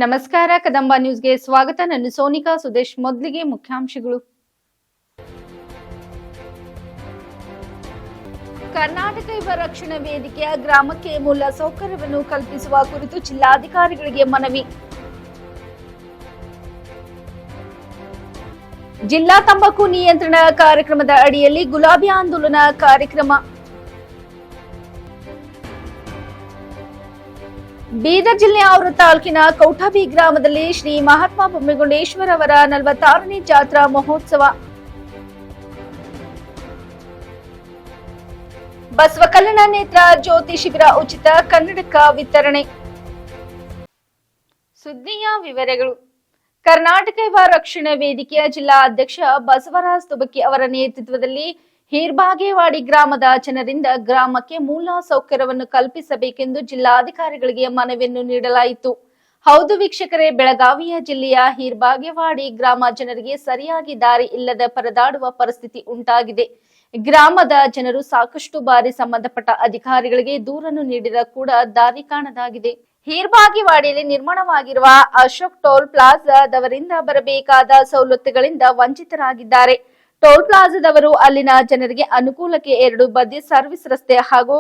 ನಮಸ್ಕಾರ ಕದಂಬ ನ್ಯೂಸ್ಗೆ ಸ್ವಾಗತ. ನಾನು ಸೋನಿಕಾ ಸುದೇಶ್. ಮೊದಲಿಗೆ ಮುಖ್ಯಾಂಶಗಳು. ಕರ್ನಾಟಕ ಯುವ ರಕ್ಷಣಾ ವೇದಿಕೆಯ ಗ್ರಾಮಕ್ಕೆ ಮೂಲ ಸೌಕರ್ಯವನ್ನು ಕಲ್ಪಿಸುವ ಕುರಿತು ಜಿಲ್ಲಾಧಿಕಾರಿಗಳಿಗೆ ಮನವಿ. ಜಿಲ್ಲಾ ತಂಬಾಕು ನಿಯಂತ್ರಣ ಕಾರ್ಯಕ್ರಮದ ಅಡಿಯಲ್ಲಿ ಗುಲಾಬಿ ಆಂದೋಲನ ಕಾರ್ಯಕ್ರಮ. ಬೀದರ್ ಜಿಲ್ಲೆಯ ಔರ ತಾಲೂಕಿನ ಕೌಠಾಬಿ ಗ್ರಾಮದಲ್ಲಿ ಶ್ರೀ ಮಹಾತ್ಮ ಬೊಮ್ಮೆಗುಂಡೇಶ್ವರ ಅವರ 46ನೇ ಜಾತ್ರಾ ಮಹೋತ್ಸವ. ಬಸವ ಕಲ್ಯಾಣ ನೇತ್ರ ಜ್ಯೋತಿ ಶಿಬಿರ ಉಚಿತ ಕನ್ನಡಕ ವಿತರಣೆ. ಸುದ್ದಿಯ ವಿವರಗಳು. ಕರ್ನಾಟಕ ಯುವ ರಕ್ಷಣಾ ವೇದಿಕೆಯ ಜಿಲ್ಲಾ ಅಧ್ಯಕ್ಷ ಬಸವರಾಜ್ ತುಬಕಿ ಅವರ ನೇತೃತ್ವದಲ್ಲಿ ಹೀರ್ಬಾಗೇವಾಡಿ ಗ್ರಾಮದ ಜನರಿಂದ ಗ್ರಾಮಕ್ಕೆ ಮೂಲ ಸೌಕರ್ಯವನ್ನು ಕಲ್ಪಿಸಬೇಕೆಂದು ಜಿಲ್ಲಾಧಿಕಾರಿಗಳಿಗೆ ಮನವಿಯನ್ನು ನೀಡಲಾಯಿತು. ಹೌದು ವೀಕ್ಷಕರೇ, ಬೆಳಗಾವಿಯ ಜಿಲ್ಲೆಯ ಹೀರ್ಬಾಗೇವಾಡಿ ಗ್ರಾಮ ಜನರಿಗೆ ಸರಿಯಾಗಿ ದಾರಿ ಇಲ್ಲದೆ ಪರದಾಡುವ ಪರಿಸ್ಥಿತಿ ಉಂಟಾಗಿದೆ. ಗ್ರಾಮದ ಜನರು ಸಾಕಷ್ಟು ಬಾರಿ ಸಂಬಂಧಪಟ್ಟ ಅಧಿಕಾರಿಗಳಿಗೆ ದೂರನ್ನು ನೀಡಿದ ಕೂಡ ದಾರಿ ಕಾಣದಾಗಿದೆ. ಹೀರ್ಬಾಗೇವಾಡಿಯಲ್ಲಿ ನಿರ್ಮಾಣವಾಗಿರುವ ಅಶೋಕ್ ಟೋಲ್ ಪ್ಲಾಜಾದವರಿಂದ ಬರಬೇಕಾದ ಸವಲತ್ತುಗಳಿಂದ ವಂಚಿತರಾಗಿದ್ದಾರೆ. ಟೋಲ್ ಪ್ಲಾಜಾದವರು ಅಲ್ಲಿನ ಜನರಿಗೆ ಅನುಕೂಲಕ್ಕೆ 2 ಬದಿ ಸರ್ವಿಸ್ ರಸ್ತೆ ಹಾಗೂ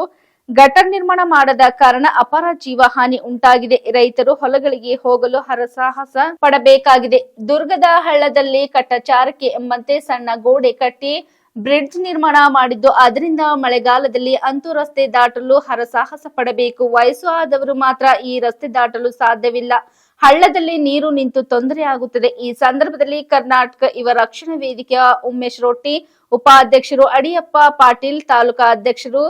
ಗಟರ್ ನಿರ್ಮಾಣ ಮಾಡದ ಕಾರಣ ಅಪಾರ ಜೀವ ಹಾನಿ ಉಂಟಾಗಿದೆ. ರೈತರು ಹೊಲಗಳಿಗೆ ಹೋಗಲು ಹರಸಾಹಸ ಪಡಬೇಕಾಗಿದೆ. ದುರ್ಗದ ಹಳ್ಳದಲ್ಲಿ ಕಟ್ಟಚಾರಕ್ಕೆ ಎಂಬಂತೆ ಸಣ್ಣ ಗೋಡೆ ಕಟ್ಟಿ ಬ್ರಿಡ್ಜ್ ನಿರ್ಮಾಣ ಮಾಡಿದ್ದು, ಅದರಿಂದ ಮಳೆಗಾಲದಲ್ಲಿ ಅಂತೂ ರಸ್ತೆ ದಾಟಲು ಹರಸಾಹಸ ಪಡಬೇಕು. ವಯಸ್ಸು ಆದವರು ಮಾತ್ರ ಈ ರಸ್ತೆ ದಾಟಲು ಸಾಧ್ಯವಿಲ್ಲ. ಹಳ್ಳದಲ್ಲಿ ನೀರು ನಿಂತು ತೊಂದರೆ ಆಗುತ್ತದೆ. ಈ ಸಂದರ್ಭದಲ್ಲಿ ಕರ್ನಾಟಕ ಯುವ ರಕ್ಷಣಾ ವೇದಿಕೆಯ ಉಮೇಶ್ ರೊಟ್ಟಿ, ಉಪಾಧ್ಯಕ್ಷರು ಅಡಿಯಪ್ಪ ಪಾಟೀಲ್, ತಾಲೂಕಾ ಅಧ್ಯಕ್ಷರು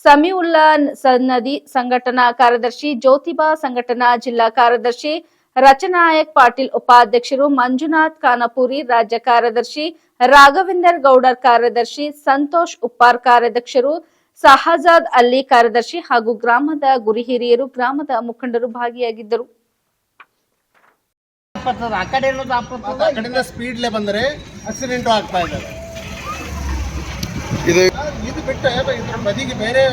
ಸಮೀವುಲ್ಲಾ ಸನ್ನದಿ, ಸಂಘಟನಾ ಕಾರ್ಯದರ್ಶಿ ಜ್ಯೋತಿಬಾ, ಸಂಘಟನಾ ಜಿಲ್ಲಾ ಕಾರ್ಯದರ್ಶಿ ರಚನಾಯಕ್ ಪಾಟೀಲ್, ಉಪಾಧ್ಯಕ್ಷರು ಮಂಜುನಾಥ್ ಖಾನಾಪುರಿ, ರಾಜ್ಯ ಕಾರ್ಯದರ್ಶಿ ರಾಘವೇಂದರ್ ಗೌಡರ್, ಕಾರ್ಯದರ್ಶಿ ಸಂತೋಷ್ ಉಪ್ಪಾರ್, ಕಾರ್ಯಾಧ್ಯಕ್ಷರು ಸಹಜಾದ್ ಅಲಿ, ಕಾರ್ಯದರ್ಶಿ ಹಾಗೂ ಗ್ರಾಮದ ಗುರಿ ಹಿರಿಯರು, ಗ್ರಾಮದ ಮುಖಂಡರು ಭಾಗಿಯಾಗಿದ್ದರು. ಆ ಕಡೆಯಿಂದ ಸ್ಪೀಡ್ಲೆ ಬಂದರೆ ಆಕ್ಸಿಡೆಂಟ್ ಆಗ್ತಾ ಇದೆ. ಇದು ಬಿಟ್ಟು ಇದ್ರ ಬದಿಗೆ ಬೇರೆ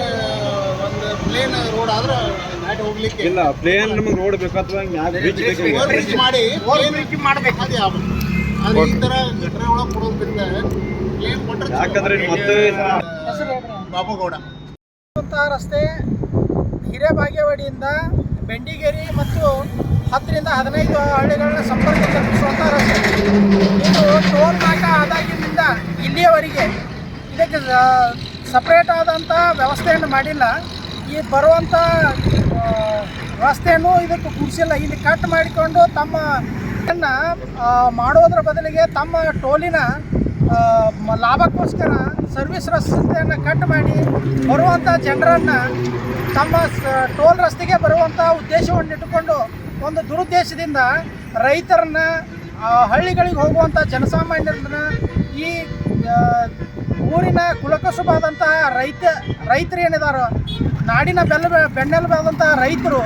ಒಂದು ಪ್ಲೇನ್ ರೋಡ್ ಆದ್ರೆ ದಾಟಿ ಹೋಗ್ಲಿಕ್ಕೆ ಇಲ್ಲ. ಪ್ಲೇನ್ ನಮಗೆ ರೋಡ್ ಬೇಕಾದ್ರೆ ಬ್ರಿಡ್ಜ್ ಮಾಡಿ ಮಾಡಬೇಕು. ಅದು ಈ ಥರ ಗಟ್ರೆ ಒಳಗೆ ಕೊಡೋದ್ರಿಂದ ಪ್ಲೇನ್ ಕೊಟ್ಟರೆ ಯಾಕಂದ್ರೆ ಮತ್ತೆ ಬಾಬುಗೌಡ ರಸ್ತೆ ಹಿರೇಬಾಗೇವಾಡಿಯಿಂದ ಬೆಂಡಿಗೇರಿ ಮತ್ತು 10 ರಿಂದ 15 ಹಳ್ಳಿಗಳನ್ನ ಸಂಪರ್ಕ ಕಲ್ಪಿಸುವಂಥ ರಸ್ತೆ. ಇದು ಟೋಲ್ ನಾಕಾ ಆದಾಗಿನಿಂದ ಇಲ್ಲಿಯವರೆಗೆ ಇದಕ್ಕೆ ಸಪ್ರೇಟ್ ಆದಂಥ ವ್ಯವಸ್ಥೆಯನ್ನು ಮಾಡಿಲ್ಲ. ಈ ಬರುವಂಥ ರಸ್ತೆಯನ್ನು ಇದಕ್ಕೆ ಕೂಡಿಸಿಲ್ಲ. ಇಲ್ಲಿ ಕಟ್ ಮಾಡಿಕೊಂಡು ತಮ್ಮ ಮಾಡೋದ್ರ ಬದಲಿಗೆ ತಮ್ಮ ಟೋಲಿನ ಲಾಭಕ್ಕೋಸ್ಕರ ಸರ್ವಿಸ್ ರಸ್ತೆಯನ್ನು ಕಟ್ ಮಾಡಿ ಬರುವಂಥ ಜನರನ್ನು ತಮ್ಮ ಟೋಲ್ ರಸ್ತೆಗೆ ಬರುವಂಥ ಉದ್ದೇಶವನ್ನು ಇಟ್ಟುಕೊಂಡು ಒಂದು ದುರುದ್ದೇಶದಿಂದ ರೈತರನ್ನ, ಹಳ್ಳಿಗಳಿಗೆ ಹೋಗುವಂಥ ಜನಸಾಮಾನ್ಯರನ್ನ, ಈ ಊರಿನ ಕುಲಕಸುಬಾದಂತಹ ರೈತರು ಏನಿದಾರೋ, ನಾಡಿನ ಬೆನ್ನೆಲುಬಾದಂತಹ ರೈತರು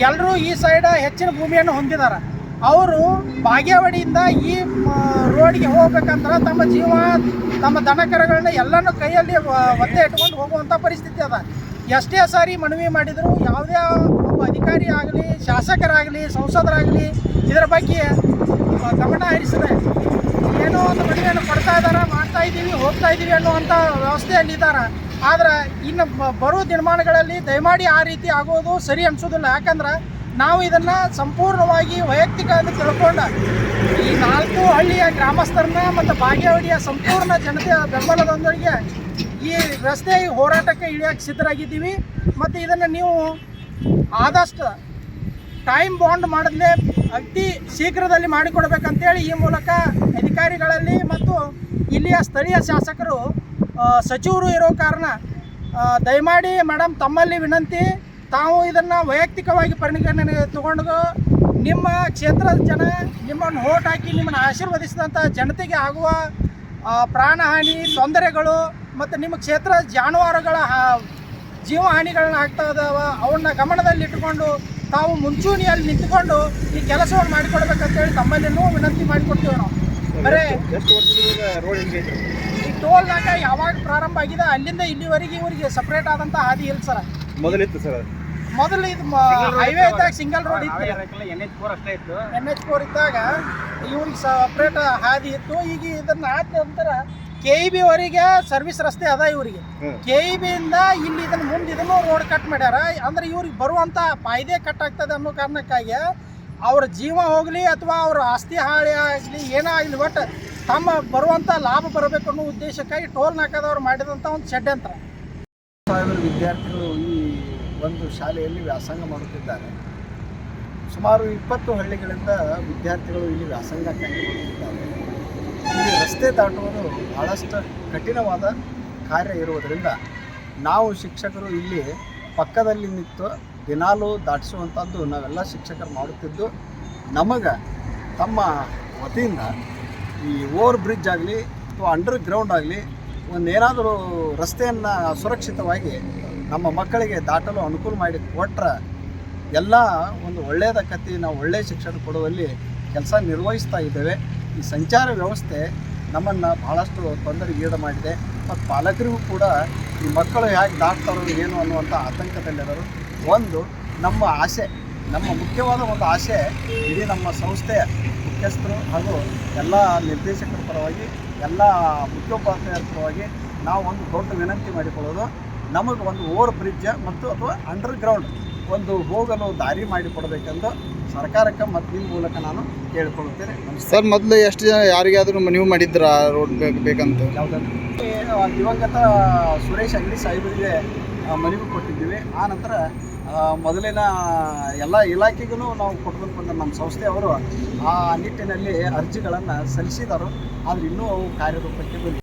ಎಲ್ಲರೂ ಈ ಸೈಡ ಹೆಚ್ಚಿನ ಭೂಮಿಯನ್ನು ಹೊಂದಿದ್ದಾರೆ. ಅವರು ಬಾಗೇವಾಡಿಯಿಂದ ಈ ರೋಡ್ಗೆ ಹೋಗ್ಬೇಕಂದ್ರೆ ತಮ್ಮ ಜೀವ, ತಮ್ಮ ದನಕರಗಳನ್ನ ಎಲ್ಲನೂ ಕೈಯಲ್ಲಿ ಒತ್ತೆ ಇಟ್ಕೊಂಡು ಹೋಗುವಂಥ ಪರಿಸ್ಥಿತಿ ಅದ. ಎಷ್ಟೇ ಸಾರಿ ಮನವಿ ಮಾಡಿದರೂ ಯಾವುದೇ ಒಬ್ಬ ಅಧಿಕಾರಿ ಆಗಲಿ, ಶಾಸಕರಾಗಲಿ, ಸಂಸದರಾಗಲಿ ಇದರ ಬಗ್ಗೆ ಗಮನ ಹರಿಸಿದೆ. ಏನೋ ಒಂದು ಮನವಿಯನ್ನು ಕೊಡ್ತಾ ಇದ್ದಾರೆ, ಮಾಡ್ತಾ ಇದ್ದೀವಿ, ಹೋಗ್ತಾ ಇದ್ದೀವಿ ಅನ್ನುವಂಥ ವ್ಯವಸ್ಥೆಯಲ್ಲಿದ್ದಾರೆ. ಆದರೆ ಇನ್ನು ಬರೋ ದಿನಮಾನಗಳಲ್ಲಿ ದಯಮಾಡಿ ಆ ರೀತಿ ಆಗೋದು ಸರಿ ಅನಿಸೋದಿಲ್ಲ. ಯಾಕಂದ್ರೆ ನಾವು ಇದನ್ನು ಸಂಪೂರ್ಣವಾಗಿ ವೈಯಕ್ತಿಕ ಅಂತ ತಿಳ್ಕೊಂಡು ಈ 4 ಹಳ್ಳಿಯ ಗ್ರಾಮಸ್ಥರನ್ನ ಮತ್ತು ಬಾಗೇವಾಡಿಯ ಸಂಪೂರ್ಣ ಜನತೆಯ ಬೆಂಬಲದೊಂದಿಗೆ ಈ ರಸ್ತೆ ಹೋರಾಟಕ್ಕೆ ಇಳಿಯೋಕ್ಕೆ ಸಿದ್ಧರಾಗಿದ್ದೀವಿ. ಮತ್ತು ಇದನ್ನು ನೀವು ಆದಷ್ಟು ಟೈಮ್ ಬಾಂಡ್ ಮಾಡಿದ್ಲೇ ಅತಿ ಶೀಘ್ರದಲ್ಲಿ ಮಾಡಿಕೊಡ್ಬೇಕಂತೇಳಿ ಈ ಮೂಲಕ ಅಧಿಕಾರಿಗಳಲ್ಲಿ ಮತ್ತು ಇಲ್ಲಿಯ ಸ್ಥಳೀಯ ಶಾಸಕರು, ಸಚಿವರು ಇರೋ ಕಾರಣ ದಯಮಾಡಿ ಮೇಡಮ್ ತಮ್ಮಲ್ಲಿ ವಿನಂತಿ, ತಾವು ಇದನ್ನು ವೈಯಕ್ತಿಕವಾಗಿ ಪರಿಗಣನೆ ತಗೊಂಡು ನಿಮ್ಮ ಕ್ಷೇತ್ರದ ಜನ ನಿಮ್ಮನ್ನು ಓಟ್ ಹಾಕಿ ನಿಮ್ಮನ್ನು ಆಶೀರ್ವದಿಸಿದಂಥ ಜನತೆಗೆ ಆಗುವ ಪ್ರಾಣಹಾನಿ, ತೊಂದರೆಗಳು ಮತ್ತು ನಿಮ್ಮ ಕ್ಷೇತ್ರ ಜಾನುವಾರುಗಳ ಜೀವ ಹಾನಿಗಳನ್ನ ಆಗ್ತಾ ಇದ್ದಾವ, ಅವನ್ನ ಗಮನದಲ್ಲಿಟ್ಟುಕೊಂಡು ತಾವು ಮುಂಚೂಣಿಯಲ್ಲಿ ನಿಂತುಕೊಂಡು ಈ ಕೆಲಸವನ್ನು ಮಾಡಿಕೊಡ್ಬೇಕಂತೇಳಿ ತಮ್ಮಲ್ಲಿನೂ ವಿನಂತಿ ಮಾಡಿಕೊಡ್ತೀವಿ. ನಾವು ಬರೇ ಈ ಟೋಲ್ ನಾಕ ಯಾವಾಗ ಪ್ರಾರಂಭ ಆಗಿದೆ ಅಲ್ಲಿಂದ ಇಲ್ಲಿವರೆಗೆ ಇವರಿಗೆ ಸಪ್ರೇಟ್ ಆದಂಥ ಹಾದಿ ಇಲ್ಲ ಸರ್. ಮೊದಲಿತ್ತು ಸರ್. ಮೊದಲು ಇದು ಹೈವೇ ಇದ್ದಾಗ ಸಿಂಗಲ್ ರೋಡ್ ಇತ್ತು, NH4 ಇದ್ದಾಗ ಇವ್ರಿಗೆ ಸಪ್ರೇಟ್ ಹಾದಿ ಇತ್ತು. ಈಗ ಇದನ್ನ ಆದ ನಂತರ KEB ವರೆಗೆ ಸರ್ವಿಸ್ ರಸ್ತೆ ಅದ ಇವ್ರಿಗೆ. KEB ಇಂದ ಇಲ್ಲಿ ಇದನ್ನ ಮುಂದೆ ಇದನ್ನು ರೋಡ್ ಕಟ್ ಮಾಡ್ಯಾರ. ಅಂದ್ರೆ ಇವ್ರಿಗೆ ಬರುವಂತ ಫಾಯ್ದೆ ಕಟ್ ಆಗ್ತದೆ ಅನ್ನೋ ಕಾರಣಕ್ಕಾಗಿ ಅವ್ರ ಜೀವ ಹೋಗ್ಲಿ ಅಥವಾ ಅವ್ರ ಆಸ್ತಿ ಹಾಳಿ ಆಗಲಿ ಏನಾಗಲಿ ಒಟ್ಟು ತಮ್ಮ ಬರುವಂತ ಲಾಭ ಬರಬೇಕು ಅನ್ನೋ ಉದ್ದೇಶಕ್ಕಾಗಿ ಟೋಲ್ ನಾಕಾದವ್ರು ಮಾಡಿದಂತ ಒಂದು ಷಡ್ಯಂತ್ರ. 1000 ವಿದ್ಯಾರ್ಥಿಗಳು ಈ ಒಂದು ಶಾಲೆಯಲ್ಲಿ ವ್ಯಾಸಂಗ ಮಾಡುತ್ತಿದ್ದಾರೆ. ಸುಮಾರು 20 ಹಳ್ಳಿಗಳಿಂದ ವಿದ್ಯಾರ್ಥಿಗಳು ಇಲ್ಲಿ ವ್ಯಾಸಂಗಕ್ಕಾಗಿ ಬರುತ್ತಿದ್ದಾರೆ. ಇಲ್ಲಿ ರಸ್ತೆ ದಾಟುವುದು ಬಹಳಷ್ಟು ಕಠಿಣವಾದ ಕಾರ್ಯ ಇರುವುದರಿಂದ ನಾವು ಶಿಕ್ಷಕರು ಇಲ್ಲಿ ಪಕ್ಕದಲ್ಲಿ ನಿಂತು ದಿನಾಲೂ ದಾಟಿಸುವಂಥದ್ದು ನಾವೆಲ್ಲ ಶಿಕ್ಷಕರು ಮಾಡುತ್ತಿದ್ದು, ನಮಗೆ ತಮ್ಮ ವತಿಯಿಂದ ಈ ಓವರ್ ಬ್ರಿಡ್ಜ್ ಆಗಲಿ ಅಥವಾ ಅಂಡರ್ ಗ್ರೌಂಡ್ ಆಗಲಿ ಒಂದೇನಾದರೂ ರಸ್ತೆಯನ್ನು ಸುರಕ್ಷಿತವಾಗಿ ನಮ್ಮ ಮಕ್ಕಳಿಗೆ ದಾಟಲು ಅನುಕೂಲ ಮಾಡಿ ಕೊಟ್ಟರೆ ಎಲ್ಲ ಒಂದು ಒಳ್ಳೆಯದಕ್ಕತಿ ನಾವು ಒಳ್ಳೆಯ ಶಿಕ್ಷಣ ಕೊಡುವಲ್ಲಿ ಕೆಲಸ ನಿರ್ವಹಿಸ್ತಾ ಇದ್ದೇವೆ. ಈ ಸಂಚಾರ ವ್ಯವಸ್ಥೆ ನಮ್ಮನ್ನು ಭಾಳಷ್ಟು ತೊಂದರೆಗೀಡು ಮಾಡಿದೆ ಮತ್ತು ಪಾಲಕರಿಗೂ ಕೂಡ ಈ ಮಕ್ಕಳು ಹೇಗೆ ದಾಟ್ತಾರೋ ಏನು ಅನ್ನುವಂಥ ಆತಂಕದಲ್ಲಿರೋರು. ಒಂದು ನಮ್ಮ ಆಸೆ, ನಮ್ಮ ಮುಖ್ಯವಾದ ಒಂದು ಆಸೆ ಇಡೀ ನಮ್ಮ ಸಂಸ್ಥೆಯ ಮುಖ್ಯಸ್ಥರು ಹಾಗೂ ಎಲ್ಲ ನಿರ್ದೇಶಕರ ಪರವಾಗಿ ಎಲ್ಲ ಮುಖ್ಯೋಪಾಧ್ಯಾಯರ ಪರವಾಗಿ ನಾವು ಒಂದು ದೊಡ್ಡ ವಿನಂತಿ ಮಾಡಿಕೊಳ್ಳೋದು, ನಮಗೆ ಒಂದು ಓವರ್ ಬ್ರಿಡ್ಜ್ ಮತ್ತು ಅಥವಾ ಅಂಡರ್ ಗ್ರೌಂಡ್ ಒಂದು ಹೋಗಲು ದಾರಿ ಮಾಡಿಕೊಡಬೇಕೆಂದು ಸರ್ಕಾರಕ್ಕೆ ಮತ್ತು ನಿಮ್ಮ ಮೂಲಕ ನಾನು ಕೇಳಿಕೊಳ್ಳುತ್ತೇನೆ. ಸರ್, ಮೊದಲು ಎಷ್ಟು ಜನ ಯಾರಿಗಾದರೂ ನೀವು ಮಾಡಿದ್ರ ರೋಡ್ ಬೇಕಂತ? ಯಾವುದಾದ್ರು ದಿವಂಗತ ಸುರೇಶ್ ಅಂಗಡಿ ಸಾಹೇಬರಿಗೆ ಮನವಿ ಕೊಟ್ಟಿದ್ದೀವಿ. ಆ ನಂತರ ಮೊದಲಿನ ಎಲ್ಲ ಇಲಾಖೆಗೂ ನಾವು ಕೊಟ್ಕೊಂಡು ಬಂದ ನಮ್ಮ ಸಂಸ್ಥೆಯವರು ಆ ನಿಟ್ಟಿನಲ್ಲಿ ಅರ್ಜಿಗಳನ್ನು ಸಲ್ಲಿಸಿದರು. ಆದರೆ ಇನ್ನೂ ಅವು ಕಾರ್ಯರೂಪಕ್ಕೆ ಬಂದಿದೆ.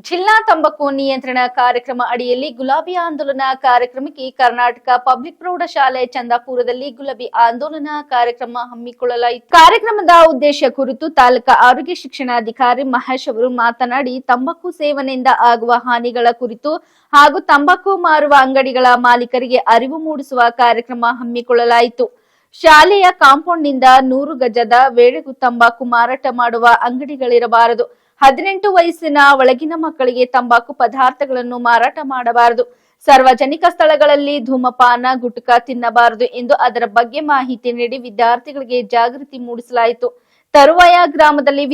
ಜಿಲ್ಲಾ ತಂಬಾಕು ನಿಯಂತ್ರಣ ಕಾರ್ಯಕ್ರಮ ಅಡಿಯಲ್ಲಿ ಗುಲಾಬಿ ಆಂದೋಲನ ಕಾರ್ಯಕ್ರಮಕ್ಕೆ ಕರ್ನಾಟಕ ಪಬ್ಲಿಕ್ ಪ್ರೌಢಶಾಲೆ ಚಂದಾಪುರದಲ್ಲಿ ಗುಲಾಬಿ ಆಂದೋಲನ ಕಾರ್ಯಕ್ರಮ ಹಮ್ಮಿಕೊಳ್ಳಲಾಯಿತು. ಕಾರ್ಯಕ್ರಮದ ಉದ್ದೇಶ ಕುರಿತು ತಾಲೂಕಾ ಆರೋಗ್ಯ ಶಿಕ್ಷಣಾಧಿಕಾರಿ ಮಹೇಶ್ ಅವರು ಮಾತನಾಡಿ, ತಂಬಾಕು ಸೇವನೆಯಿಂದ ಆಗುವ ಹಾನಿಗಳ ಕುರಿತು ಹಾಗೂ ತಂಬಾಕು ಮಾರುವ ಅಂಗಡಿಗಳ ಮಾಲೀಕರಿಗೆ ಅರಿವು ಮೂಡಿಸುವ ಕಾರ್ಯಕ್ರಮ ಹಮ್ಮಿಕೊಳ್ಳಲಾಯಿತು. ಶಾಲೆಯ ಕಾಂಪೌಂಡ್ನಿಂದ 100 ಗಜದ ವೇಳೆಗೂ ತಂಬಾಕು ಮಾರಾಟ ಮಾಡುವ ಅಂಗಡಿಗಳಿರಬಾರದು. 18 ವಯಸ್ಸಿನ ಒಳಗಿನ ಮಕ್ಕಳಿಗೆ ತಂಬಾಕು ಪದಾರ್ಥಗಳನ್ನು ಮಾರಾಟ ಮಾಡಬಾರದು. ಸಾರ್ವಜನಿಕ ಸ್ಥಳಗಳಲ್ಲಿ ಧೂಮಪಾನ, ಗುಟ್ಕಾ ತಿನ್ನಬಾರದು ಎಂದು ಅದರ ಬಗ್ಗೆ ಮಾಹಿತಿ ನೀಡಿ ವಿದ್ಯಾರ್ಥಿಗಳಿಗೆ ಜಾಗೃತಿ ಮೂಡಿಸಲಾಯಿತು. ತರುವಾಯ ಗ್ರಾಮದಲ್ಲಿ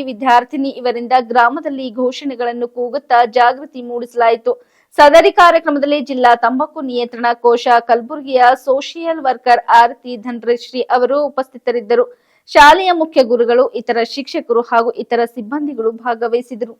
ವಿದ್ಯಾರ್ಥಿನಿ ಇವರಿಂದ ಗ್ರಾಮದಲ್ಲಿ ಘೋಷಣೆಗಳನ್ನು ಕೂಗುತ್ತಾ ಜಾಗೃತಿ ಮೂಡಿಸಲಾಯಿತು. ಸದರಿ ಕಾರ್ಯಕ್ರಮದಲ್ಲಿ ಜಿಲ್ಲಾ ತಂಬಾಕು ನಿಯಂತ್ರಣ ಕೋಶ ಕಲಬುರಗಿಯ ಸೋಷಿಯಲ್ ವರ್ಕರ್ ಆರತಿ ಧನಶ್ರೀ ಅವರು ಉಪಸ್ಥಿತರಿದ್ದರು. ಶಾಲೆಯ ಮುಖ್ಯ ಗುರುಗಳು, ಇತರ ಶಿಕ್ಷಕರು ಹಾಗೂ ಇತರ ಸಿಬ್ಬಂದಿಗಳು ಭಾಗವಹಿಸಿದರು.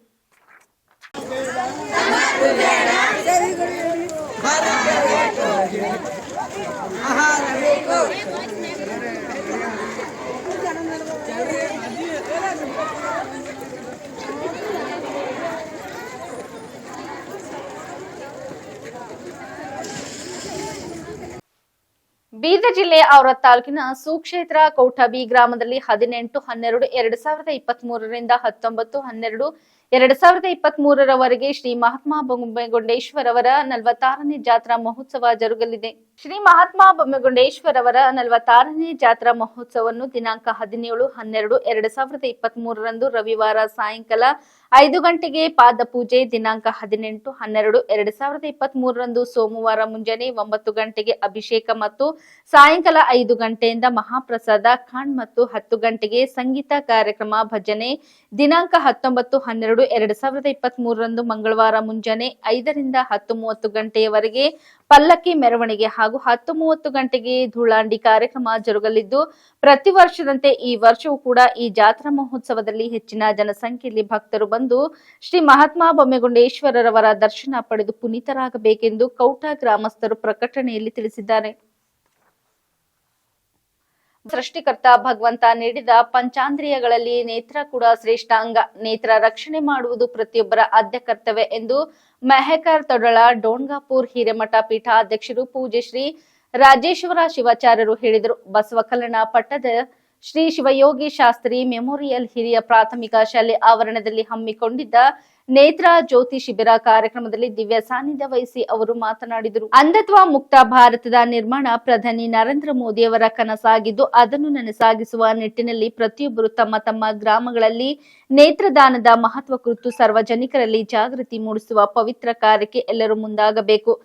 ಬೀದರ್ ಜಿಲ್ಲೆ ಔರಾದ್ ತಾಲೂಕಿನ ಸುಕ್ಷೇತ್ರ ಕೌಟಬಿ ಗ್ರಾಮದಲ್ಲಿ 18-12-2023 ರಿಂದ 19-12-2023 ಶ್ರೀ ಮಹಾತ್ಮ ಬೊಮ್ಮೆಗುಂಡೇಶ್ವರ ಅವರ 46ನೇ ಜಾತ್ರಾ ಮಹೋತ್ಸವ ಜರುಗಲಿದೆ. ಶ್ರೀ ಮಹಾತ್ಮ ಬೊಮ್ಮೆಗುಂಡೇಶ್ವರ ಅವರ 46ನೇ ಜಾತ್ರಾ ಮಹೋತ್ಸವವನ್ನು ದಿನಾಂಕ 17-12-2023 ರಂದು ರವಿವಾರ ಸಾಯಂಕಾಲ 5 ಗಂಟೆಗೆ ಪಾದ ಪೂಜೆ, ದಿನಾಂಕ 18-12-2023 ರಂದು ಸೋಮವಾರ ಮುಂಜಾನೆ 9 ಗಂಟೆಗೆ ಅಭಿಷೇಕ ಮತ್ತು ಸಾಯಂಕಾಲ 5 ಗಂಟೆಯಿಂದ ಮಹಾಪ್ರಸಾದ ಖಾಂಡ್ ಮತ್ತು 10 ಗಂಟೆಗೆ ಸಂಗೀತ ಕಾರ್ಯಕ್ರಮ ಭಜನೆ, ದಿನಾಂಕ 19-12-2023 ರಂದು ಮಂಗಳವಾರ ಮುಂಜಾನೆ 5 ರಿಂದ 10:30 ಗಂಟೆಯವರೆಗೆ ಪಲ್ಲಕ್ಕಿ ಮೆರವಣಿಗೆ ಹಾಗೂ 10:30 ಗಂಟೆಗೆ ಧೂಳಾಂಡಿ ಕಾರ್ಯಕ್ರಮ ಜರುಗಲಿದ್ದು, ಪ್ರತಿ ವರ್ಷದಂತೆ ಈ ವರ್ಷವೂ ಕೂಡ ಈ ಜಾತ್ರಾ ಮಹೋತ್ಸವದಲ್ಲಿ ಹೆಚ್ಚಿನ ಜನಸಂಖ್ಯೆಯಲ್ಲಿ ಭಕ್ತರು ಬಂದು ಶ್ರೀ ಮಹಾತ್ಮ ಬೊಮ್ಮೆಗುಂಡೇಶ್ವರರವರ ದರ್ಶನ ಪಡೆದು ಪುನೀತರಾಗಬೇಕೆಂದು ಕೌಟ ಗ್ರಾಮಸ್ಥರು ಪ್ರಕಟಣೆಯಲ್ಲಿ ತಿಳಿಸಿದ್ದಾರೆ. ಸೃಷ್ಟಿಕರ್ತ ಭಗವಂತ ನೀಡಿದ ಪಂಚಾಂದ್ರಿಯಗಳಲ್ಲಿ ನೇತ್ರ ಕೂಡ ಶ್ರೇಷ್ಠ ಅಂಗ. ನೇತ್ರ ರಕ್ಷಣೆ ಮಾಡುವುದು ಪ್ರತಿಯೊಬ್ಬರ ಆದ್ಯ ಕರ್ತವ್ಯ ಎಂದು ಮೆಹಕರ್ ತೊಡಳ ಡೋಣ್ಗಾಪುರ್ ಹಿರೇಮಠ ಪೀಠಾಧ್ಯಕ್ಷರು ಪೂಜ್ಯ ಶ್ರೀ ರಾಜೇಶ್ವರ ಶಿವಾಚಾರ್ಯರು ಹೇಳಿದರು. ಬಸವ ಕಲ್ಯಾಣ ಪಟ್ಟದ ಶ್ರೀ ಶಿವಯೋಗಿ ಶಾಸ್ತ್ರಿ ಮೆಮೋರಿಯಲ್ ಹಿರಿಯ ಪ್ರಾಥಮಿಕ ಶಾಲೆ ಆವರಣದಲ್ಲಿ ಹಮ್ಮಿಕೊಂಡಿದ್ದ ನೇತ್ರ ಜ್ಯೋತಿ ಶಿಬಿರ ಕಾರ್ಯಕ್ರಮದಲ್ಲಿ ದಿವ್ಯ ಸಾನ್ನಿಧ್ಯ ವಹಿಸಿ ಅವರು ಮಾತನಾಡಿದರು. ಅಂಧತ್ವ ಮುಕ್ತ ಭಾರತದ ನಿರ್ಮಾಣ ಪ್ರಧಾನಿ ನರೇಂದ್ರ ಮೋದಿಯವರ ಕನಸಾಗಿದ್ದು, ಅದನ್ನು ನನಸಾಗಿಸುವ ನಿಟ್ಟಿನಲ್ಲಿ ಪ್ರತಿಯೊಬ್ಬರು ತಮ್ಮ ತಮ್ಮ ಗ್ರಾಮಗಳಲ್ಲಿ ನೇತ್ರದಾನದ ಮಹತ್ವ ಕುರಿತು ಸಾರ್ವಜನಿಕರಲ್ಲಿ ಜಾಗೃತಿ ಮೂಡಿಸುವ ಪವಿತ್ರ ಕಾರ್ಯಕ್ಕೆ ಎಲ್ಲರೂ ಮುಂದಾಗಬೇಕು.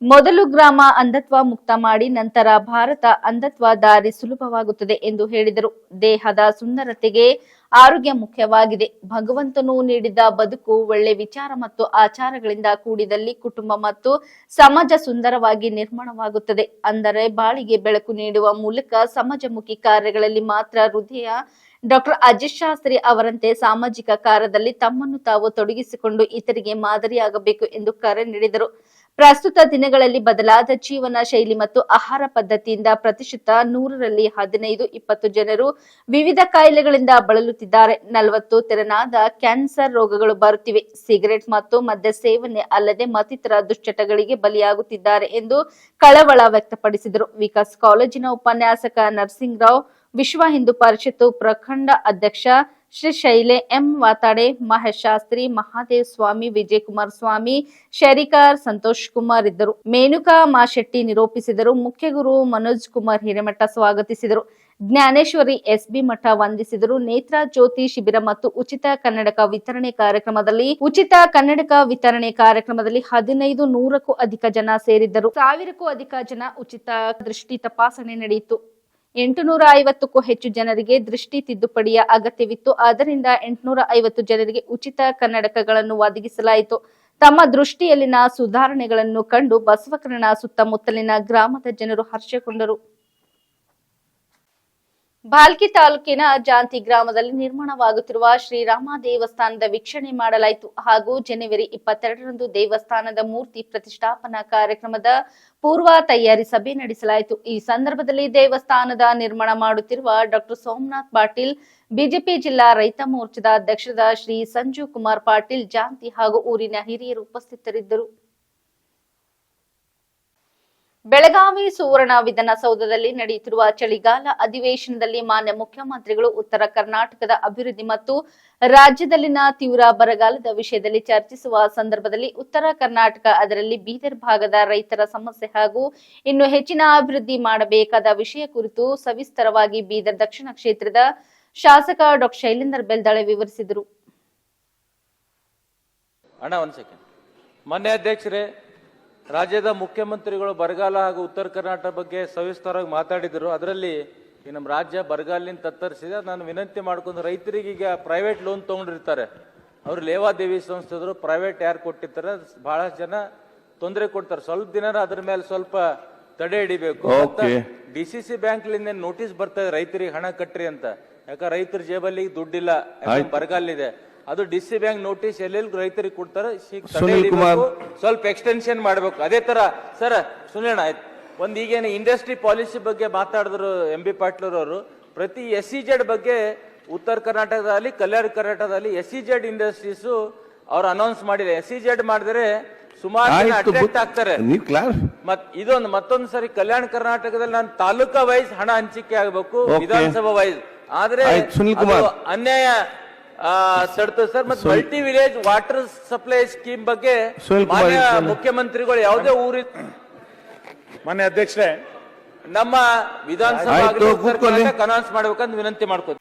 ಮೊದಲು ಗ್ರಾಮ ಅಂಧತ್ವ ಮುಕ್ತ ಮಾಡಿ ನಂತರ ಭಾರತ ಅಂಧತ್ವ ದಾರಿ ಸುಲಭವಾಗುತ್ತದೆ ಎಂದು ಹೇಳಿದರು. ದೇಹದ ಸುಂದರತೆಗೆ ಆರೋಗ್ಯ ಮುಖ್ಯವಾಗಿದೆ. ಭಗವಂತನು ನೀಡಿದ ಬದುಕು ಒಳ್ಳೆ ವಿಚಾರ ಮತ್ತು ಆಚಾರಗಳಿಂದ ಕೂಡಿದಲ್ಲಿ ಕುಟುಂಬ ಮತ್ತು ಸಮಾಜ ಸುಂದರವಾಗಿ ನಿರ್ಮಾಣವಾಗುತ್ತದೆ. ಅಂದರೆ ಬಾಳಿಗೆ ಬೆಳಕು ನೀಡುವ ಮೂಲಕ ಸಮಾಜಮುಖಿ ಕಾರ್ಯಗಳಲ್ಲಿ ಮಾತ್ರ ಹೃದಯ ಡಾಕ್ಟರ್ ಅಜಿತ್ ಶಾಸ್ತ್ರಿ ಅವರಂತೆ ಸಾಮಾಜಿಕ ಕಾರ್ಯದಲ್ಲಿ ತಮ್ಮನ್ನು ತಾವು ತೊಡಗಿಸಿಕೊಂಡು ಇತರಿಗೆ ಮಾದರಿಯಾಗಬೇಕು ಎಂದು ಕರೆ ನೀಡಿದರು. ಪ್ರಸ್ತುತ ದಿನಗಳಲ್ಲಿ ಬದಲಾದ ಜೀವನ ಶೈಲಿ ಮತ್ತು ಆಹಾರ ಪದ್ಧತಿಯಿಂದ ಪ್ರತಿಶತ 100ರಲ್ಲಿ 15-20 ಜನರು ವಿವಿಧ ಕಾಯಿಲೆಗಳಿಂದ ಬಳಲುತ್ತಿದ್ದಾರೆ. 40 ತೆರನಾದ ಕ್ಯಾನ್ಸರ್ ರೋಗಗಳು ಬರುತ್ತಿವೆ. ಸಿಗರೆಟ್ ಮತ್ತು ಮದ್ಯ ಸೇವನೆ ಅಲ್ಲದೆ ಮತ್ತಿತರ ದುಶ್ಚಟಗಳಿಗೆ ಬಲಿಯಾಗುತ್ತಿದ್ದಾರೆ ಎಂದು ಕಳವಳ ವ್ಯಕ್ತಪಡಿಸಿದರು. ವಿಕಾಸ್ ಕಾಲೇಜಿನ ಉಪನ್ಯಾಸಕ ನರಸಿಂಗರಾವ್, ವಿಶ್ವ ಹಿಂದೂ ಪರಿಷತ್ತು ಪ್ರಖಂಡ ಅಧ್ಯಕ್ಷ ಶ್ರೀ ಶೈಲೆ ಎಂ ವಾತಾಡೆ, ಮಹೇಶ್ ಶಾಸ್ತ್ರಿ, ಮಹಾದೇವ್ ಸ್ವಾಮಿ, ವಿಜಯಕುಮಾರ್ ಸ್ವಾಮಿ, ಶರಿಕಾರ್, ಸಂತೋಷ್ ಕುಮಾರ್ ಇದ್ದರು. ಮೇನುಕಾ ಮಾಶೆಟ್ಟಿ ನಿರೂಪಿಸಿದರು. ಮುಖ್ಯ ಗುರು ಮನೋಜ್ ಕುಮಾರ್ ಹಿರೇಮಠ ಸ್ವಾಗತಿಸಿದರು. ಜ್ಞಾನೇಶ್ವರಿ ಎಸ್ಬಿ ಮಠ ವಂದಿಸಿದರು. ನೇತ್ರ ಜ್ಯೋತಿ ಶಿಬಿರ ಮತ್ತು ಉಚಿತ ಕನ್ನಡಕ ವಿತರಣೆ ಕಾರ್ಯಕ್ರಮದಲ್ಲಿ 15,100ಕ್ಕೂ ಅಧಿಕ ಜನ ಸೇರಿದ್ದರು. 1000ಕ್ಕೂ ಅಧಿಕ ಜನ ಉಚಿತ ದೃಷ್ಟಿ ತಪಾಸಣೆ ನಡೆಯಿತು. 850ಕ್ಕೂ ಹೆಚ್ಚು ಜನರಿಗೆ ದೃಷ್ಟಿ ತಿದ್ದುಪಡಿಯ ಅಗತ್ಯವಿತ್ತು. ಆದ್ದರಿಂದ 850 ಜನರಿಗೆ ಉಚಿತ ಕನ್ನಡಕಗಳನ್ನು ಒದಗಿಸಲಾಯಿತು. ತಮ್ಮ ದೃಷ್ಟಿಯಲ್ಲಿನ ಸುಧಾರಣೆಗಳನ್ನು ಕಂಡು ಬಸವಕರಣ ಸುತ್ತಮುತ್ತಲಿನ ಗ್ರಾಮದ ಜನರು ಹರ್ಷಗೊಂಡರು. ಭಾಲ್ಕಿ ತಾಲೂಕಿನ ಜಾಂತಿ ಗ್ರಾಮದಲ್ಲಿ ನಿರ್ಮಾಣವಾಗುತ್ತಿರುವ ಶ್ರೀರಾಮ ದೇವಸ್ಥಾನದ ವೀಕ್ಷಣೆ ಮಾಡಲಾಯಿತು. ಹಾಗೂ ಜನವರಿ 22ರಂದು ದೇವಸ್ಥಾನದ ಮೂರ್ತಿ ಪ್ರತಿಷ್ಠಾಪನಾ ಕಾರ್ಯಕ್ರಮದ ಪೂರ್ವ ತಯಾರಿ ಸಭೆ ನಡೆಸಲಾಯಿತು. ಈ ಸಂದರ್ಭದಲ್ಲಿ ದೇವಸ್ಥಾನದ ನಿರ್ಮಾಣ ಮಾಡುತ್ತಿರುವ ಡಾಕ್ಟರ್ ಸೋಮನಾಥ್ ಪಾಟೀಲ್, ಬಿಜೆಪಿ ಜಿಲ್ಲಾ ರೈತ ಮೋರ್ಚಾದ ಅಧ್ಯಕ್ಷರಾದ ಶ್ರೀ ಸಂಜೀವ್ ಕುಮಾರ್ ಪಾಟೀಲ್ ಜಾಂತಿ ಹಾಗೂ ಊರಿನ ಹಿರಿಯರು ಉಪಸ್ಥಿತರಿದ್ದರು. ಬೆಳಗಾವಿ ಸುವರ್ಣ ವಿಧಾನಸೌಧದಲ್ಲಿ ನಡೆಯುತ್ತಿರುವ ಚಳಿಗಾಲ ಅಧಿವೇಶನದಲ್ಲಿ ಮಾನ್ಯ ಮುಖ್ಯಮಂತ್ರಿಗಳು ಉತ್ತರ ಕರ್ನಾಟಕದ ಅಭಿವೃದ್ಧಿ ಮತ್ತು ರಾಜ್ಯದಲ್ಲಿನ ತೀವ್ರ ಬರಗಾಲದ ವಿಷಯದಲ್ಲಿ ಚರ್ಚಿಸುವ ಸಂದರ್ಭದಲ್ಲಿ ಉತ್ತರ ಕರ್ನಾಟಕ, ಅದರಲ್ಲಿ ಬೀದರ್ ಭಾಗದ ರೈತರ ಸಮಸ್ಯೆ ಹಾಗೂ ಇನ್ನು ಹೆಚ್ಚಿನ ಅಭಿವೃದ್ಧಿ ಮಾಡಬೇಕಾದ ವಿಷಯ ಕುರಿತು ಸವಿಸ್ತರವಾಗಿ ಬೀದರ್ ದಕ್ಷಿಣ ಕ್ಷೇತ್ರದ ಶಾಸಕ ಡಾ ಶೈಲೇಂದ್ರ ಬೆಲ್ದಾಳೆ ವಿವರಿಸಿದರು. ಮಾನ್ಯ ಅಧ್ಯಕ್ಷರೇ, ರಾಜ್ಯದ ಮುಖ್ಯಮಂತ್ರಿಗಳು ಬರಗಾಲ ಹಾಗೂ ಉತ್ತರ ಕರ್ನಾಟಕ ಬಗ್ಗೆ ಸವಿಸ್ತರವಾಗಿ ಮಾತಾಡಿದರು. ಅದರಲ್ಲಿ ನಮ್ಮ ರಾಜ್ಯ ಬರಗಾಲಿನಿಂದ ತತ್ತರಿಸಿದೆ. ನಾನು ವಿನಂತಿ ಮಾಡ್ಕೊಂಡು, ರೈತರಿಗೆ ಈಗ ಪ್ರೈವೇಟ್ ಲೋನ್ ತಗೊಂಡಿರ್ತಾರೆ, ಅವರು ಲೇವಾದೇವಿ ಸಂಸ್ಥೆದ್ರು ಪ್ರೈವೇಟ್ ಯಾರು ಕೊಟ್ಟಿರ್ತಾರೆ, ಬಹಳಷ್ಟು ಜನ ತೊಂದರೆ ಕೊಡ್ತಾರೆ. ಸ್ವಲ್ಪ ದಿನ ಅದ್ರ ಮೇಲೆ ಸ್ವಲ್ಪ ತಡೆ ಹಿಡಿಬೇಕು. DCC ಬ್ಯಾಂಕ್ಲಿಂದ ನೋಟಿಸ್ ಬರ್ತದೆ ರೈತರಿಗೆ ಹಣ ಕಟ್ರಿ ಅಂತ. ಯಾಕಂದ್ರೆ ರೈತರ ಜೇಬಲ್ಲಿ ದುಡ್ಡಿಲ್ಲ, ಬರಗಾಲಿದೆ. ಅದು DCC ಬ್ಯಾಂಕ್ ನೋಟಿಸ್ ಎಲ್ಲೆಲ್ಲಿ ರೈತರಿಗೆ ಕೊಡ್ತಾರೆ, ಸ್ವಲ್ಪ ಎಕ್ಸ್ಟೆನ್ಷನ್ ಮಾಡಬೇಕು. ಅದೇ ತರ ಸರ್ ಸುನಿಲ್ ಆಯ್ತು, ಒಂದ್ ಈಗೇನು ಇಂಡಸ್ಟ್ರಿ ಪಾಲಿಸಿ ಬಗ್ಗೆ ಮಾತಾಡಿದ್ರು MB ಪಾಟೀಲ್ ಅವರು. ಪ್ರತಿ SEZ ಬಗ್ಗೆ ಉತ್ತರ ಕರ್ನಾಟಕದಲ್ಲಿ, ಕಲ್ಯಾಣ ಕರ್ನಾಟಕದಲ್ಲಿ SEZ ಇಂಡಸ್ಟ್ರೀಸ್ ಅವ್ರು ಅನೌನ್ಸ್ ಮಾಡಿದೆ. SEZ ಮಾಡಿದ್ರೆ ಸುಮಾರು ಜನ ಅಟ್ರಾಕ್ಟ್ ಆಗ್ತಾರೆ. ಮತ್ತೊಂದು ಸರಿ ಕಲ್ಯಾಣ ಕರ್ನಾಟಕದಲ್ಲಿ ನಾನು ತಾಲೂಕಾ ವೈಸ್ ಹಣ ಹಂಚಿಕೆ ಆಗಬೇಕು, ವಿಧಾನಸಭಾ ವೈಸ್. ಆದ್ರೆ ಅನ್ಯಾಯ ಸರ್. ಮತ್ತೆ multi village water supply scheme ಬಗ್ಗೆ ಮಾನ್ಯ ಮುಖ್ಯಮಂತ್ರಿಗಳು ಯಾವುದೇ ಊರಿ ಮಾನ್ಯ ಅಧ್ಯಕ್ಷರೇ ನಮ್ಮ ವಿಧಾನಸಭಾ ಅನೌನ್ಸ್ ಮಾಡ್ಬೇಕಂತ ವಿನಂತಿ ಮಾಡ್ಕೋತೀವಿ.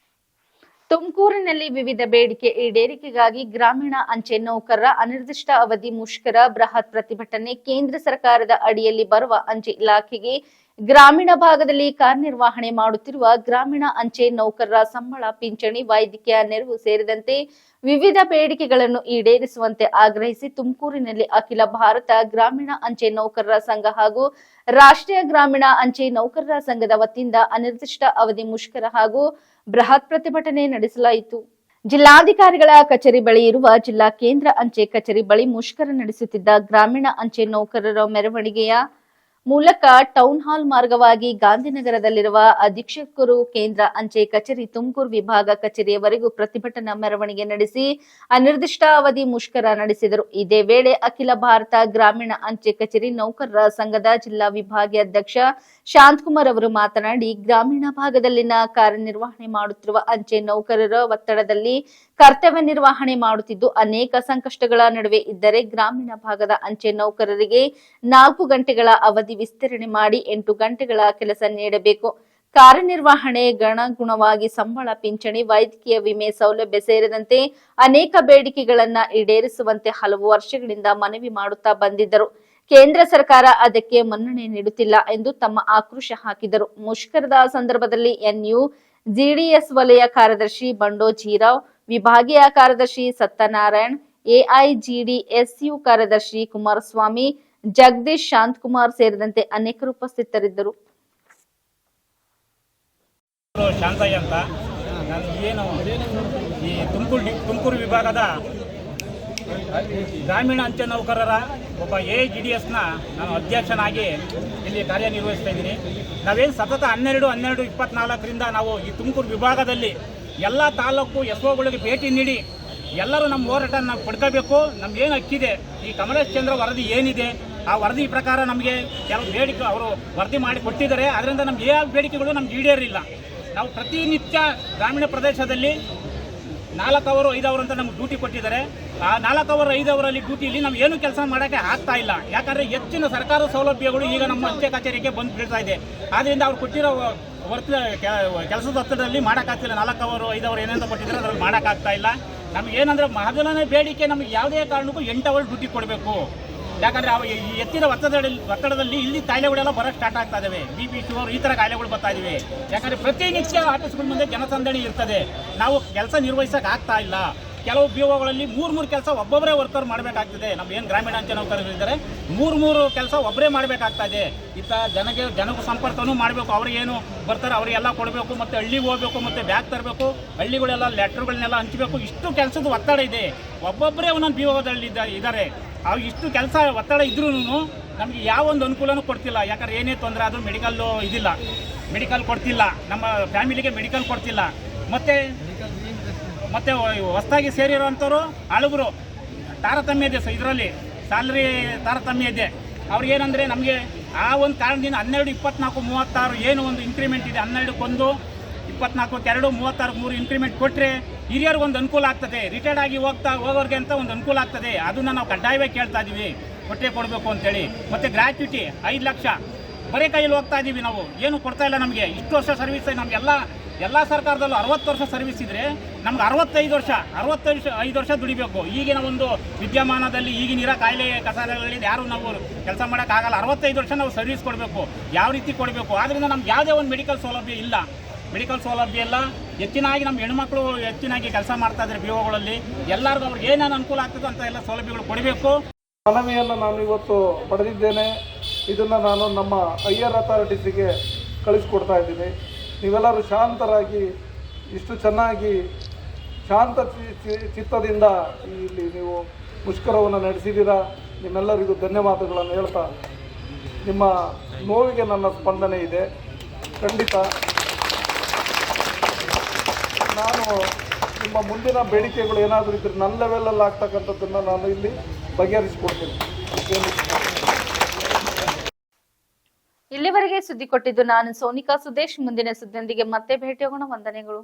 ತುಮಕೂರಿನಲ್ಲಿ ವಿವಿಧ ಬೇಡಿಕೆ ಈಡೇರಿಕೆಗಾಗಿ ಗ್ರಾಮೀಣ ಅಂಚೆ ನೌಕರರ ಅನಿರ್ದಿಷ್ಟ ಅವಧಿ ಮುಷ್ಕರ, ಬೃಹತ್ ಪ್ರತಿಭಟನೆ. ಕೇಂದ್ರ ಸರ್ಕಾರದ ಅಡಿಯಲ್ಲಿ ಬರುವ ಅಂಚೆ ಇಲಾಖೆಗೆ ಗ್ರಾಮೀಣ ಭಾಗದಲ್ಲಿ ಕಾರ್ಯನಿರ್ವಹಣೆ ಮಾಡುತ್ತಿರುವ ಗ್ರಾಮೀಣ ಅಂಚೆ ನೌಕರರ ಸಂಬಳ, ಪಿಂಚಣಿ, ವೈದ್ಯಕೀಯ ನೆರವು ಸೇರಿದಂತೆ ವಿವಿಧ ಬೇಡಿಕೆಗಳನ್ನು ಈಡೇರಿಸುವಂತೆ ಆಗ್ರಹಿಸಿ ತುಮಕೂರಿನಲ್ಲಿ ಅಖಿಲ ಭಾರತ ಗ್ರಾಮೀಣ ಅಂಚೆ ನೌಕರರ ಸಂಘ ಹಾಗೂ ರಾಷ್ಟ್ರೀಯ ಗ್ರಾಮೀಣ ಅಂಚೆ ನೌಕರರ ಸಂಘದ ವತಿಯಿಂದ ಅನಿರ್ದಿಷ್ಟ ಅವಧಿ ಮುಷ್ಕರ ಹಾಗೂ ಬೃಹತ್ ಪ್ರತಿಭಟನೆ ನಡೆಸಲಾಯಿತು. ಜಿಲ್ಲಾಧಿಕಾರಿಗಳ ಕಚೇರಿ ಬಳಿ ಇರುವ ಜಿಲ್ಲಾ ಕೇಂದ್ರ ಅಂಚೆ ಕಚೇರಿ ಬಳಿ ಮುಷ್ಕರ ನಡೆಸುತ್ತಿದ್ದ ಗ್ರಾಮೀಣ ಅಂಚೆ ನೌಕರರ ಮೆರವಣಿಗೆಯ ಮೂಲಕ ಟೌನ್ ಹಾಲ್ ಮಾರ್ಗವಾಗಿ ಗಾಂಧಿನಗರದಲ್ಲಿರುವ ಅಧೀಕ್ಷಕರು ಕೇಂದ್ರ ಅಂಚೆ ಕಚೇರಿ ತುಮಕೂರು ವಿಭಾಗ ಕಚೇರಿಯವರೆಗೂ ಪ್ರತಿಭಟನಾ ಮೆರವಣಿಗೆ ನಡೆಸಿ ಅನಿರ್ದಿಷ್ಟ ಅವಧಿ ಮುಷ್ಕರ ನಡೆಸಿದರು. ಇದೇ ವೇಳೆ ಅಖಿಲ ಭಾರತ ಗ್ರಾಮೀಣ ಅಂಚೆ ಕಚೇರಿ ನೌಕರರ ಸಂಘದ ಜಿಲ್ಲಾ ವಿಭಾಗೀಯ ಅಧ್ಯಕ್ಷ ಶಾಂತಕುಮಾರ್ ಅವರು ಮಾತನಾಡಿ, ಗ್ರಾಮೀಣ ಭಾಗದಲ್ಲಿನ ಕಾರ್ಯನಿರ್ವಹಣೆ ಮಾಡುತ್ತಿರುವ ಅಂಚೆ ನೌಕರರ ಒತ್ತಡದಲ್ಲಿ ಕರ್ತವ್ಯ ನಿರ್ವಹಣೆ ಮಾಡುತ್ತಿದ್ದು ಅನೇಕ ಸಂಕಷ್ಟಗಳ ನಡುವೆ ಇದ್ದರೆ ಗ್ರಾಮೀಣ ಭಾಗದ ಅಂಚೆ ನೌಕರರಿಗೆ 4 ಗಂಟೆಗಳ ಅವಧಿ ವಿಸ್ತರಣೆ ಮಾಡಿ 8 ಗಂಟೆಗಳ ಕೆಲಸ ನೀಡಬೇಕು. ಕಾರ್ಯನಿರ್ವಹಣೆ ಗಣಗುಣವಾಗಿ ಸಂಬಳ, ಪಿಂಚಣಿ, ವೈದ್ಯಕೀಯ ವಿಮೆ ಸೌಲಭ್ಯ ಸೇರಿದಂತೆ ಅನೇಕ ಬೇಡಿಕೆಗಳನ್ನ ಈಡೇರಿಸುವಂತೆ ಹಲವು ವರ್ಷಗಳಿಂದ ಮನವಿ ಮಾಡುತ್ತಾ ಬಂದಿದ್ದರು. ಕೇಂದ್ರ ಸರ್ಕಾರ ಅದಕ್ಕೆ ಮನ್ನಣೆ ನೀಡುತ್ತಿಲ್ಲ ಎಂದು ತಮ್ಮ ಆಕ್ರೋಶ ಹಾಕಿದರು. ಮುಷ್ಕರದ ಸಂದರ್ಭದಲ್ಲಿ ಎನ್ಯು ಜೆಡಿಎಸ್ ವಲಯ ಕಾರ್ಯದರ್ಶಿ ಬಂಡೋ ಜೀರಾವ್, ವಿಭಾಗೀಯ ಕಾರ್ಯದರ್ಶಿ ಸತ್ಯನಾರಾಯಣ್, ಎಐಜಿಡಿಎಸ್ಯು ಕಾರ್ಯದರ್ಶಿ ಕುಮಾರಸ್ವಾಮಿ, ಜಗದೀಶ್, ಶಾಂತಕುಮಾರ್ ಸೇರಿದಂತೆ ಅನೇಕರು ಉಪಸ್ಥಿತರಿದ್ದರು. ಶಾಂತಯ್ಯ ಅಂತ ನಾನು ಏನು ಈ ತುಮಕೂರು ವಿಭಾಗದ ಗ್ರಾಮೀಣ ಅಂಚೆ ನೌಕರರ ಒಬ್ಬ ಎಐಜಿಡಿಎಸ್ನ ನಾನು ಅಧ್ಯಕ್ಷನಾಗಿ ಇಲ್ಲಿ ಕಾರ್ಯನಿರ್ವಹಿಸ್ತಾ ಇದ್ದೀನಿ. ನಾವೇನು ಸತತ 12/12/24ರಿಂದ ನಾವು ಈ ತುಮಕೂರು ವಿಭಾಗದಲ್ಲಿ ಎಲ್ಲ ತಾಲೂಕು ಎಸ್ಒಗಳಿಗೆ ಭೇಟಿ ನೀಡಿ ಎಲ್ಲರೂ ನಮ್ಮ ಹೋರಾಟ ನಾವು ಪಡ್ಕೋಬೇಕು. ನಮಗೇನು ಹಕ್ಕಿದೆ, ಈ ಕಮಲೇಶ್ ಚಂದ್ರ ವರದಿ ಏನಿದೆ ಆ ವರದಿ ಪ್ರಕಾರ ನಮಗೆ ಕೆಲವು ಬೇಡಿಕೆ ಅವರು ವರದಿ ಮಾಡಿ ಕೊಟ್ಟಿದ್ದಾರೆ. ಅದರಿಂದ ನಮ್ಗೆ ಯಾವ ಬೇಡಿಕೆಗಳು ನಮ್ಗೆ ಈಡೇರಿಲ್ಲ. ನಾವು ಪ್ರತಿನಿತ್ಯ ಗ್ರಾಮೀಣ ಪ್ರದೇಶದಲ್ಲಿ 4 ಅವರ್ 5 ಅವರ್ ಅಂತ ನಮ್ಗೆ ಡ್ಯೂಟಿ ಕೊಟ್ಟಿದ್ದಾರೆ. ಆ 4 ಅವರ್ 5 ಅವರಲ್ಲಿ ಡ್ಯೂಟಿಯಲ್ಲಿ ನಾವು ಏನು ಕೆಲಸ ಮಾಡೋಕ್ಕೆ ಆಗ್ತಾ ಇಲ್ಲ. ಯಾಕಂದರೆ ಹೆಚ್ಚಿನ ಸರ್ಕಾರ ಸೌಲಭ್ಯಗಳು ಈಗ ನಮ್ಮ ಅಂಚೆ ಕಚೇರಿಗೆ ಬಂದು ಬೀಳ್ತಾ ಇದೆ. ಆದ್ದರಿಂದ ಅವ್ರು ಕೊಟ್ಟಿರೋ ಕೆಲಸದ ಒತ್ತಡದಲ್ಲಿ ಮಾಡೋಕ್ಕಾಗ್ತಿಲ್ಲ. 4 ಅವರ್ 5 ಅವರ್ ಏನೇನು ಕೊಟ್ಟಿದ್ದಾರೆ ಅದ್ರಲ್ಲಿ ಮಾಡೋಕ್ಕಾಗ್ತಾ ಇಲ್ಲ. ನಮಗೇನಂದರೆ ಮೊದಲನೇ ಬೇಡಿಕೆ ನಮಗೆ ಯಾವುದೇ ಕಾರಣಕ್ಕೂ 8 ಅವರ್ ಡ್ಯೂಟಿ ಕೊಡಬೇಕು. ಯಾಕಂದರೆ ಅವು ಈ ಎತ್ತಿನ ಒತ್ತಡದಲ್ಲಿ ಇಲ್ಲಿ ಕಾಯಿಲೆಗಳೆಲ್ಲ ಬರೋಕ್ಕೆ ಸ್ಟಾರ್ಟ್ ಆಗ್ತಾ ಇದ್ದಾವೆ. BP, ಶುಗರ್ ಈ ಥರ ಕಾಯಿಲೆಗಳು ಬರ್ತಾ ಇದ್ದೀವಿ. ಯಾಕಂದರೆ ಪ್ರತಿನಿತ್ಯ ಆಫೀಸ್ಗಳ ಮುಂದೆ ಜನಸಂದಣಿ ಇರ್ತದೆ. ನಾವು ಕೆಲಸ ನಿರ್ವಹಿಸೋಕೆ ಆಗ್ತಾ ಇಲ್ಲ. ಕೆಲವು BOಗಳಲ್ಲಿ 3 ಕೆಲಸ ಒಬ್ಬೊಬ್ಬರೇ ವರ್ಕರ್ ಮಾಡಬೇಕಾಗ್ತದೆ. ನಮ್ಮ ಏನು ಗ್ರಾಮೀಣ ಅಂಚೆ ನೌಕರರಿದ್ದಾರೆ 3 ಕೆಲಸ ಒಬ್ಬರೇ ಮಾಡಬೇಕಾಗ್ತಾ ಇದೆ. ಇತ್ತ ಜನಗೂ ಸಂಪರ್ಕನೂ ಮಾಡಬೇಕು. ಅವ್ರಿಗೇನು ಬರ್ತಾರೆ ಅವರಿಗೆಲ್ಲ ಕೊಡಬೇಕು, ಮತ್ತು ಹಳ್ಳಿಗೆ ಹೋಗಬೇಕು, ಮತ್ತು ಬ್ಯಾಗ್ ತರಬೇಕು, ಹಳ್ಳಿಗಳೆಲ್ಲ ಲೆಟ್ರ್ಗಳನ್ನೆಲ್ಲ ಹಂಚಬೇಕು. ಇಷ್ಟು ಕೆಲಸದ ಒತ್ತಡ ಇದೆ. ಒಬ್ಬೊಬ್ಬರೇ ಒಂದೊಂದು BOದಲ್ಲಿ ಇದ್ದಾರೆ. ಅವು ಇಷ್ಟು ಕೆಲಸ ಒತ್ತಡ ಇದ್ರೂ ನಮಗೆ ಯಾವ ಒಂದು ಅನುಕೂಲನೂ ಕೊಡ್ತಿಲ್ಲ. ಯಾಕಂದ್ರೆ ಏನೇ ತೊಂದರೆ ಆದರೂ ಮೆಡಿಕಲ್ಲು ಇದಿಲ್ಲ, ಮೆಡಿಕಲ್ ಕೊಡ್ತಿಲ್ಲ, ನಮ್ಮ ಫ್ಯಾಮಿಲಿಗೆ ಮೆಡಿಕಲ್ ಕೊಡ್ತಿಲ್ಲ. ಮತ್ತು ಹೊಸದಾಗಿ ಸೇರಿರೋವಂಥವ್ರು ಹಳಬರು ತಾರತಮ್ಯ ಇದೆ. ಇದರಲ್ಲಿ ಸ್ಯಾಲ್ರಿ ತಾರತಮ್ಯ ಇದೆ. ಅವ್ರಿಗೇನಂದರೆ ನಮಗೆ ಆ ಒಂದು ಕಾರಣದಿಂದ 12, 24, 36 ಏನು ಒಂದು ಇನ್ಕ್ರಿಮೆಂಟ್ ಇದೆ, 12ಕ್ಕೆ 1, 24ಕ್ಕೆ 2, 36ಕ್ಕೆ 3 ಇನ್ಕ್ರಿಮೆಂಟ್ ಕೊಟ್ಟರೆ ಹಿರಿಯರಿಗೆ ಒಂದು ಅನುಕೂಲ ಆಗ್ತದೆ. ರಿಟೈರ್ಡ್ ಆಗಿ ಹೋಗೋರಿಗೆ ಅಂತ ಒಂದು ಅನುಕೂಲ ಆಗ್ತದೆ. ಅದನ್ನು ನಾವು ಕಡ್ಡಾಯವಾಗಿ ಕೇಳ್ತಾ ಇದ್ದೀವಿ, ಕೊಟ್ಟೇ ಕೊಡಬೇಕು ಅಂತೇಳಿ. ಮತ್ತು ಗ್ರ್ಯಾಚ್ಯುಟಿ 5 ಲಕ್ಷ ಬರೀ ಕೈಯಲ್ಲಿ ಹೋಗ್ತಾ ಇದ್ದೀವಿ. ನಾವು ಏನು ಕೊಡ್ತಾ ಇಲ್ಲ. ನಮಗೆ ಇಷ್ಟು ವರ್ಷ ಸರ್ವಿಸ್, ನಮಗೆಲ್ಲ ಸರ್ಕಾರದಲ್ಲೂ 60 ವರ್ಷ ಸರ್ವಿಸ್ ಇದ್ದರೆ ನಮ್ಗೆ 65 ವರ್ಷ ದುಡಿಬೇಕು. ಈಗಿನ ಒಂದು ವಿದ್ಯಮಾನದಲ್ಲಿ ಈಗಿನ ಕಾಯಿಲೆ ಕಸಾಲೆಗಳಲ್ಲಿ ಯಾರು ನಾವು ಕೆಲಸ ಮಾಡೋಕ್ಕಾಗಲ್ಲ. 65 ವರ್ಷ ನಾವು ಸರ್ವಿಸ್ ಕೊಡಬೇಕು. ಯಾವ ರೀತಿ ಕೊಡಬೇಕು? ಆದ್ದರಿಂದ ನಮ್ಗೆ ಯಾವುದೇ ಒಂದು ಮೆಡಿಕಲ್ ಸೌಲಭ್ಯ ಇಲ್ಲ. ಹೆಚ್ಚಿನಾಗಿ ನಮ್ಮ ಹೆಣ್ಮಕ್ಳು ಹೆಚ್ಚಿನಾಗಿ ಕೆಲಸ ಮಾಡ್ತಾ ಇದ್ದಾರೆ BOಗಳಲ್ಲಿ. ಎಲ್ಲರಿಗೂ ಅವ್ರಿಗೆ ಏನೇನು ಅನುಕೂಲ ಆಗ್ತದೆ ಅಂತ ಎಲ್ಲ ಸೌಲಭ್ಯಗಳು ಕೊಡಬೇಕು. ಮನವಿಯನ್ನು ನಾನು ಇವತ್ತು ಪಡೆದಿದ್ದೇನೆ. ಇದನ್ನು ನಾನು ನಮ್ಮ ಹೈಯರ್ ಅಥಾರಿಟೀಸಿಗೆ ಕಳಿಸ್ಕೊಡ್ತಾ ಇದ್ದೀನಿ. ನೀವೆಲ್ಲರೂ ಶಾಂತರಾಗಿ ಇಷ್ಟು ಚೆನ್ನಾಗಿ ಶಾಂತ ಚಿತ್ತದಿಂದ ಇಲ್ಲಿ ನೀವು ಮುಷ್ಕರವನ್ನು ನಡೆಸಿದ್ದೀರಾ. ನಿಮ್ಮೆಲ್ಲರಿಗೂ ಧನ್ಯವಾದಗಳನ್ನು ಹೇಳ್ತಾ, ನಿಮ್ಮ ನೋವಿಗೆ ನನ್ನ ಸ್ಪಂದನೆ ಇದೆ. ಖಂಡಿತ ನಾನು ನಿಮ್ಮ ಮುಂದಿನ ಬೇಡಿಕೆಗಳು ಏನಾದರೂ ಇದ್ದರೆ ನನ್ನ ಲೆವೆಲಲ್ಲಿ ಆಗ್ತಕ್ಕಂಥದ್ದನ್ನು ನಾನು ಇಲ್ಲಿ ಬಗೆಹರಿಸಿಕೊಡ್ತೀನಿ. ಇಲ್ಲಿವರೆಗೆ ಸುದ್ದಿ ಕೊಟ್ಟಿದ್ದು ನಾನು ಸೋನಿಕಾ ಸುದೇಶ್. ಮುಂದಿನ ಸುದ್ದಿಯೊಂದಿಗೆ ಮತ್ತೆ ಭೇಟಿಯಾಗೋಣ. ವಂದನೆಗಳು.